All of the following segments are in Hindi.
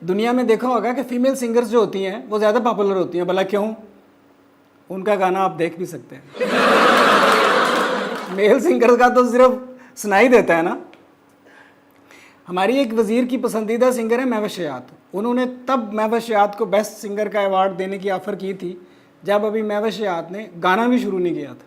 दुनिया में देखा होगा कि फीमेल सिंगर्स जो होती हैं वो ज़्यादा पॉपुलर होती हैं। भला क्यों? उनका गाना आप देख भी सकते हैं। मेल सिंगर्स का तो सिर्फ सुनाई देता है ना। हमारी एक वज़ीर की पसंदीदा सिंगर है महवश हयात। उन्होंने तब महवश हयात को बेस्ट सिंगर का अवार्ड देने की ऑफ़र की थी जब अभी महवश हयात ने गाना भी शुरू नहीं किया था।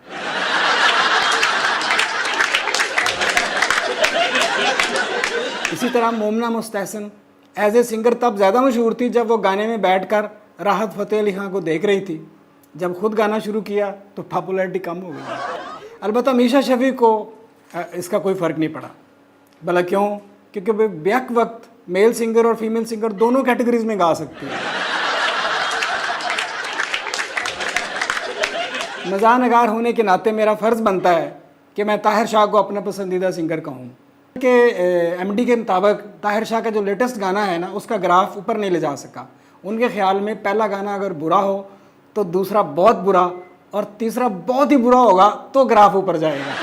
इसी तरह मोमना मुस्तहसन एज ए सिंगर तब ज़्यादा मशहूर थी जब वो गाने में बैठकर राहत फ़तेह अली खान को देख रही थी। जब खुद गाना शुरू किया तो पॉपुलैरिटी कम हो गई। अलबत्ता मीशा शफ़ी को इसका कोई फ़र्क नहीं पड़ा। भला क्यों? क्योंकि वे बैक वक्त मेल सिंगर और फीमेल सिंगर दोनों कैटेगरीज में गा सकती है। मज़ाह नगार होने के नाते मेरा फ़र्ज़ बनता है कि मैं ताहिर शाह को अपना पसंदीदा सिंगर कहूँ कि एमडी के मुताबिक ताहिर शाह का जो लेटेस्ट गाना है ना, उसका ग्राफ ऊपर नहीं ले जा सका। उनके ख़्याल में पहला गाना अगर बुरा हो तो दूसरा बहुत बुरा और तीसरा बहुत ही बुरा होगा तो ग्राफ ऊपर जाएगा।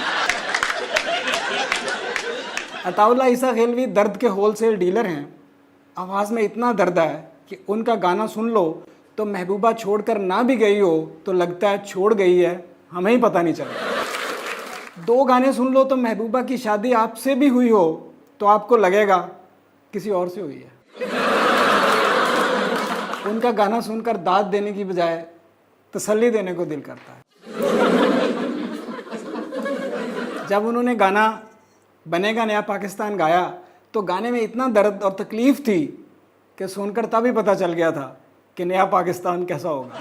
अताउल्लाह ईसा खेलवी दर्द के होलसेल डीलर हैं। आवाज़ में इतना दर्द है कि उनका गाना सुन लो तो महबूबा छोड़कर ना भी गई हो तो लगता है छोड़ गई है, हमें ही पता नहीं चला। दो गाने सुन लो तो महबूबा की शादी आपसे भी हुई हो तो आपको लगेगा किसी और से हुई है। उनका गाना सुनकर दाद देने की बजाय तसल्ली देने को दिल करता है। जब उन्होंने गाना बनेगा नया पाकिस्तान गाया तो गाने में इतना दर्द और तकलीफ़ थी कि सुनकर तभी पता चल गया था कि नया पाकिस्तान कैसा होगा।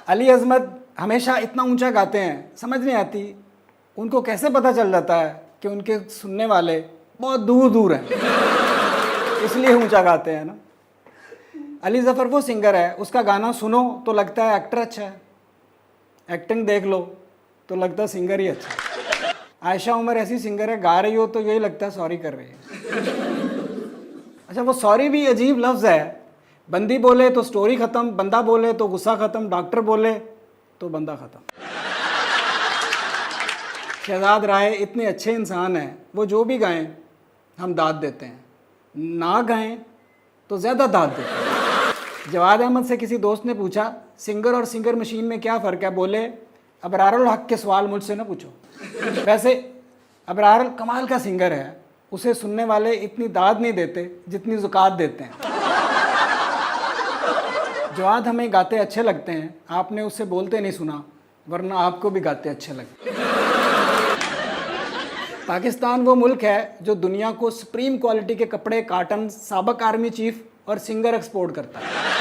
अली अज़मत हमेशा इतना ऊंचा गाते हैं, समझ नहीं आती उनको कैसे पता चल जाता है कि उनके सुनने वाले बहुत दूर दूर हैं, इसलिए ऊंचा गाते हैं ना। अली ज़फ़र वो सिंगर है, उसका गाना सुनो तो लगता है एक्टर अच्छा है, एक्टिंग देख लो तो लगता है सिंगर ही अच्छा है। आयशा उमर ऐसी सिंगर है, गा रही हो तो यही लगता है सॉरी कर रही है। अच्छा, वो सॉरी भी अजीब लफ्ज़ है। बंदी बोले तो स्टोरी ख़त्म, बंदा बोले तो गुस्सा ख़त्म, डॉक्टर बोले तो बंदा ख़त्म। शहजाद राय इतने अच्छे इंसान हैं, वो जो भी गाएं हम दाद देते हैं, ना गाएं तो ज़्यादा दाद देते हैं। जवाद अहमद से किसी दोस्त ने पूछा सिंगर और सिंगर मशीन में क्या फ़र्क है? बोले अबरारुल हक के सवाल मुझसे ना पूछो। वैसे अबरार कमाल का सिंगर है, उसे सुनने वाले इतनी दाद नहीं देते जितनी ज़ुकात देते हैं। जवाद हमें गाते अच्छे लगते हैं, आपने उससे बोलते नहीं सुना, वरना आपको भी गाते अच्छे लगते। पाकिस्तान वो मुल्क है जो दुनिया को सुप्रीम क्वालिटी के कपड़े, काटन, साबक आर्मी चीफ और सिंगर एक्सपोर्ट करता है।